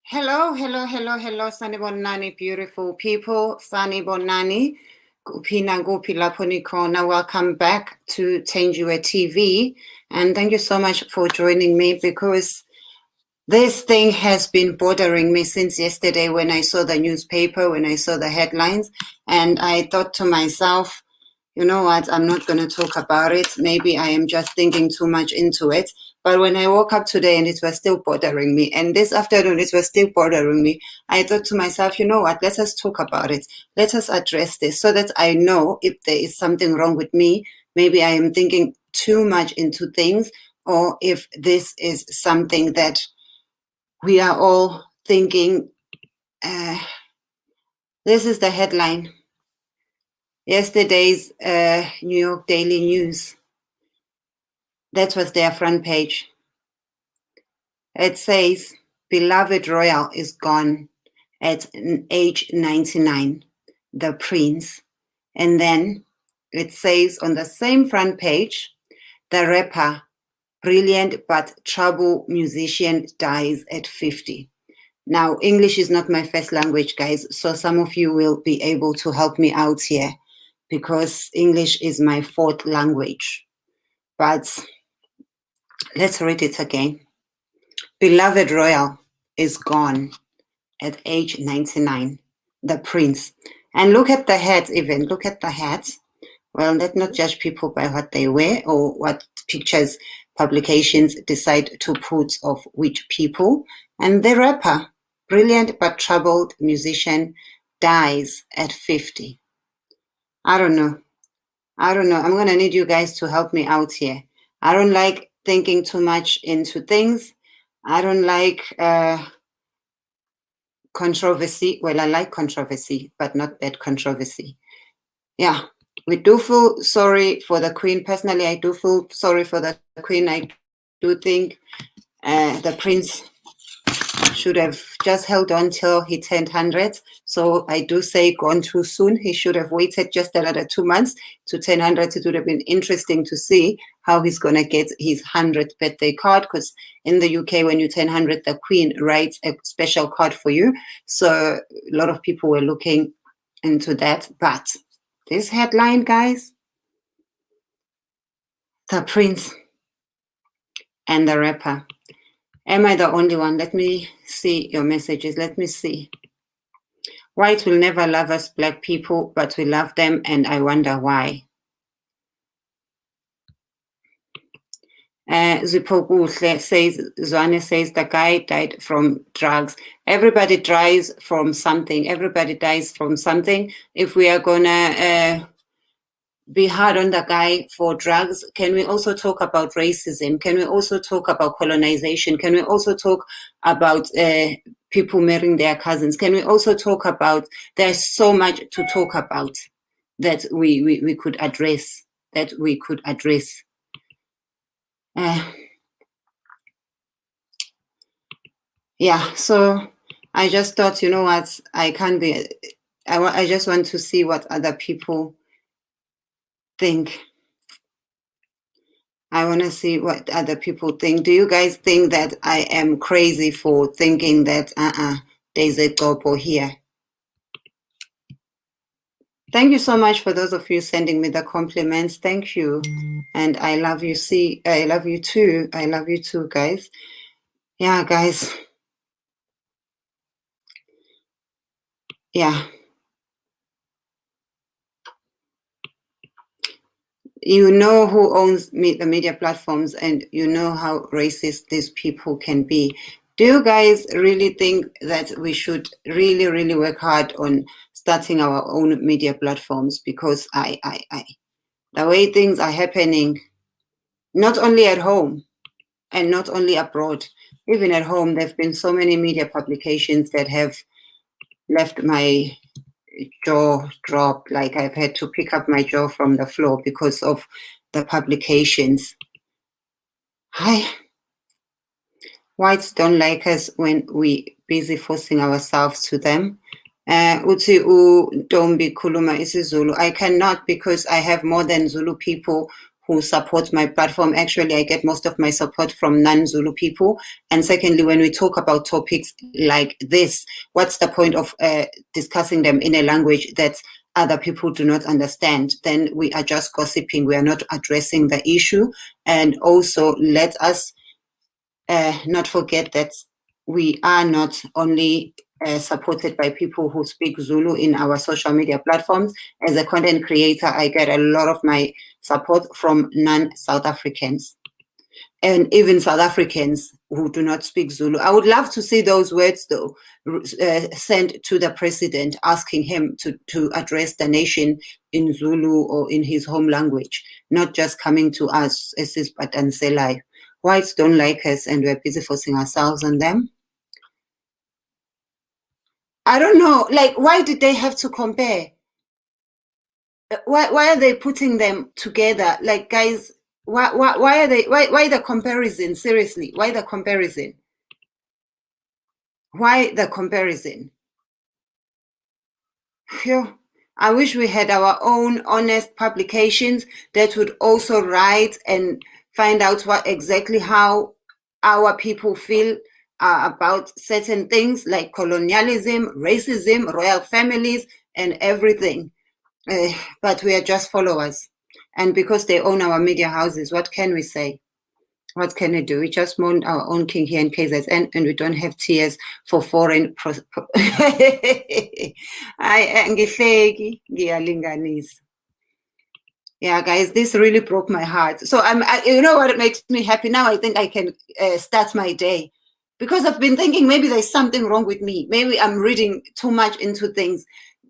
Hello, Sanibonani, beautiful people. Sanibonani. Kupina Gupi Laponikona. Welcome back to Tenjue TV. And thank you so much for joining me, because this thing has been bothering me since yesterday when I saw the newspaper, when I saw the headlines. And I thought to myself, you know what, I'm not going to talk about it. Maybe I am just thinking too much into it. But when I woke up today and it was still bothering me, and this afternoon it was still bothering me, I thought to myself, you know what, let us talk about it. Let us address this so that I know if there is something wrong with me. Maybe I am thinking too much into things, or if this is something that we are all thinking. This is the headline. Yesterday's New York Daily News. That was their front page. It says, beloved royal is gone at age 99, the prince. And then it says on the same front page, the rapper, brilliant but trouble musician, dies at 50. Now, English is not my first language, guys, so some of you will be able to help me out here, because English is my fourth language. But let's read it again. Beloved royal is gone at age 99, the prince. And look at the hat even, look at the hat. Well, let's not judge people by what they wear or what pictures publications decide to put of which people. And the rapper, brilliant but troubled musician, dies at 50. I don't know. I'm going to need you guys to help me out here. I don't like thinking too much into things. I don't like controversy. Well, I like controversy, but not that controversy. Yeah, we do feel sorry for the Queen. Personally, I do feel sorry for the Queen. I do think the Prince should have just held on till he turned 100. So I do say gone too soon. He should have waited just another 2 months to turn 100. It would have been interesting to see how he's going to get his 100th birthday card, because in the UK, when you turn 100, the Queen writes a special card for you. So a lot of people were looking into that. But this headline, guys, the Prince and the rapper. Am I the only one? Let me see your messages. Let me see. White will never love us black people, but we love them, and I wonder why. Zipokuhle says, Zwane says, the guy died from drugs. Everybody dies from something. Everybody dies from something. If we are gonna be hard on the guy for drugs, can we also talk about racism? Can we also talk about colonization? Can we also talk about people marrying their cousins? Can we also talk about, there's so much to talk about that we could address, yeah, so I just thought, you know what, I just want to see what other people think. I want to see what other people think. Do you guys think that I am crazy for thinking that there's a couple here? Thank you so much for those of you sending me the compliments. Thank you. And I love you. I love you too. I love you too, guys. Yeah, guys. Yeah. You know who owns the media platforms, and you know how racist these people can be. Do you guys really think that we should really, really work hard on starting our own media platforms? Because the way things are happening, not only at home and not only abroad, even at home, there have been so many media publications that have left my jaw drop. Like, I've had to pick up my jaw from the floor because of the publications. Hi. Whites don't like us when we busy forcing ourselves to them. Uti Dombi Kuluma isiZulu. I cannot, because I have more than Zulu people who support my platform. Actually, I get most of my support from non-Zulu people. And secondly, when we talk about topics like this, what's the point of discussing them in a language that other people do not understand? Then we are just gossiping. We are not addressing the issue. And also, let us not forget that we are not only supported by people who speak Zulu in our social media platforms. As a content creator, I get a lot of my support from non-South Africans and even South Africans who do not speak Zulu. I would love to see those words, though, sent to the president, asking him to address the nation in Zulu or in his home language, not just coming to us as is but and say like, whites don't like us and we're busy forcing ourselves on them. I don't know, like, why did they have to compare? Why are they putting them together? Like, guys, why are they, why the comparison? Seriously, why the comparison? Why the comparison? Phew. I wish we had our own honest publications that would also write and find out what exactly how our people feel about certain things like colonialism, racism, royal families, and everything. But we are just followers. And because they own our media houses, what can we say? What can we do? We just mourn our own king here in KZN, and we don't have tears for foreign. Yeah, guys, this really broke my heart. So you know what makes me happy now? I think I can start my day, because I've been thinking maybe there's something wrong with me. Maybe I'm reading too much into things.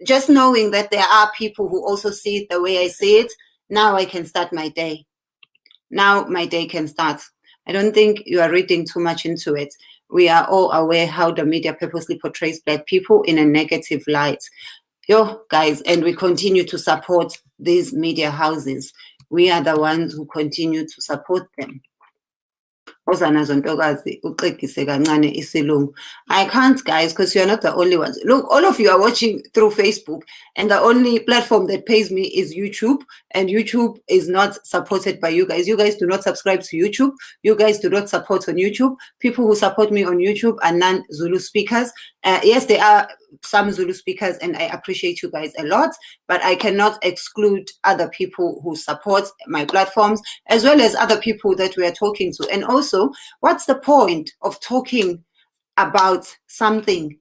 Just knowing that there are people who also see it the way I see it, now I can start my day. Now my day can start. I don't think you are reading too much into it. We are all aware how the media purposely portrays Black people in a negative light. Yo, guys, and we continue to support these media houses. We are the ones who continue to support them. I can't, guys, because you're not the only ones. Look, all of you are watching through Facebook, and the only platform that pays me is YouTube, and YouTube is not supported by you guys. You guys do not subscribe to YouTube. You guys do not support on YouTube. People who support me on YouTube are non-Zulu speakers. Yes, there are some Zulu speakers, and I appreciate you guys a lot, but I cannot exclude other people who support my platforms, as well as other people that we are talking to. And also, what's the point of talking about something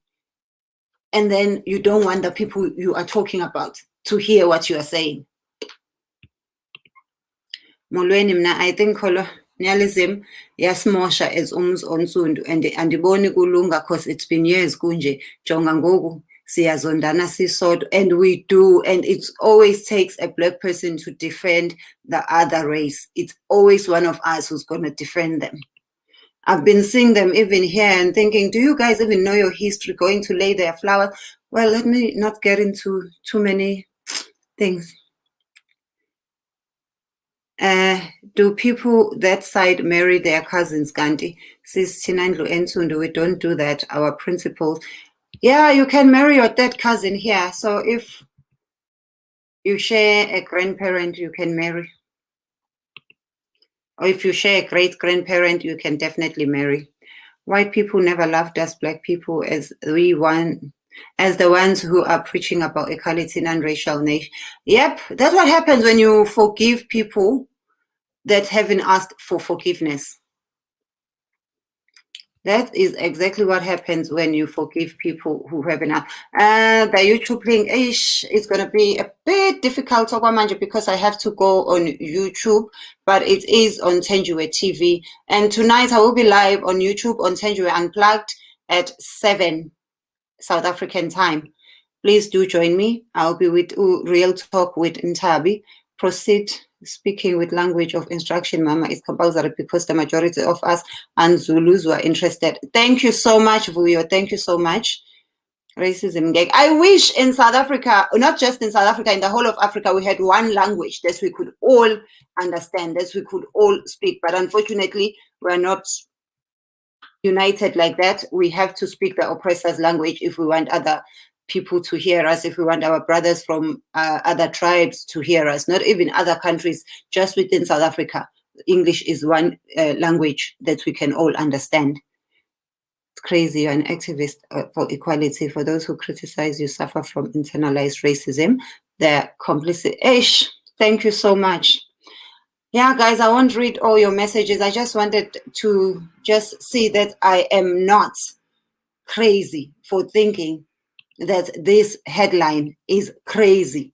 and then you don't want the people you are talking about to hear what you are saying? Molweni mna, I think colonialism yasimosha as onsundu, and andiboni kulunga because it's been years kunje. Jonga ngoku siyazondana sisodwa, and we do, and it always takes a Black person to defend the other race. It's always one of us who's going to defend them. I've been seeing them even here and thinking, do you guys even know your history, going to lay their flowers? Well, let me not get into too many things. Do people that side marry their cousins, Gandhi? Sis Chinandlu Ensundu, we don't do that. Our principles. Yeah, you can marry your dead cousin here. So if you share a grandparent, you can marry. Or if you share a great-grandparent, you can definitely marry. White people never loved us Black people as the ones who are preaching about equality and non-racial nation. Yep, that's what happens when you forgive people that haven't asked for forgiveness. That is exactly what happens when you forgive people who haven't asked. The YouTube link is going to be a bit difficult because I have to go on YouTube, but it is on Thenjiwe TV. And tonight I will be live on YouTube on Thenjiwe Unplugged at 7 South African time. Please do join me. I'll be with Real Talk with Ntabi. Proceed speaking with language of instruction, Mama, is compulsory because the majority of us and Zulus were interested. Thank you so much, Vuyo. Thank you so much. Racism gag. I wish in South Africa, not just in South Africa, in the whole of Africa, we had one language that we could all understand, that we could all speak. But unfortunately, we're not united like that. We have to speak the oppressor's language if we want other people to hear us, if we want our brothers from other tribes to hear us, not even other countries, just within South Africa. English is one language that we can all understand. It's crazy. You're an activist for equality. For those who criticize you suffer from internalized racism. They're complicit. Ish, thank you so much. Yeah, guys, I won't read all your messages. I just wanted to just see that I am not crazy for thinking that this headline is crazy.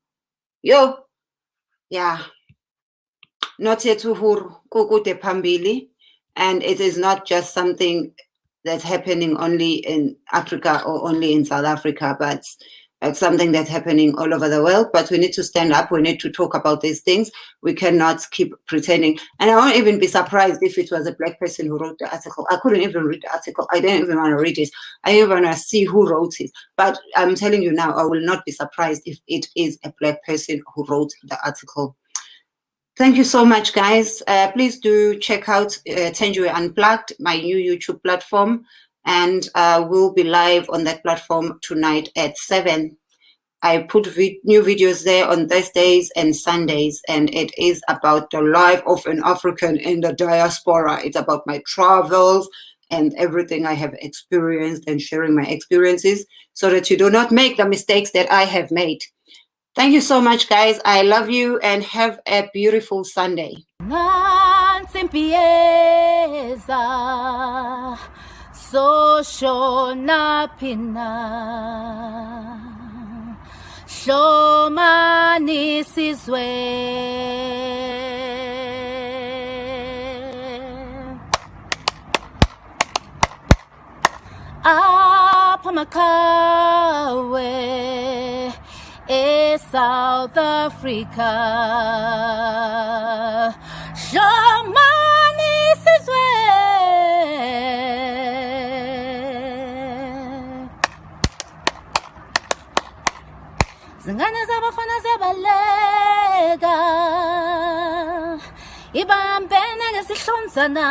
Yo, yeah. Not yet uhuru kukude phambili, and it is not just something that's happening only in Africa or only in South Africa, but it's something that's happening all over the world. But we need to stand up. We need to talk about these things. We cannot keep pretending. And I won't even be surprised if it was a black person who wrote the article. I couldn't even read the article. I didn't even want to read it. I didn't want to see who wrote it. But I'm telling you now, I will not be surprised if it is a black person who wrote the article. Thank you so much, guys. Please do check out Thenjiwe Unplugged, my new YouTube platform, and we'll be live on that platform tonight at 7. I put new videos there on Thursdays and Sundays, and it is about the life of an African in the diaspora. It's about my travels and everything I have experienced and sharing my experiences so that you do not make the mistakes that I have made. Thank you so much, guys. I love you and have a beautiful Sunday. South Africa, Shamani Sizwe, Zingane zabafana zebalega, ibambene ngesihlonzana,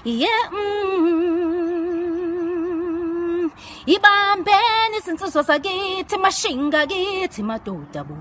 yeah. Ibambeni sinsizwa sakithi mashinga kithi madoda bu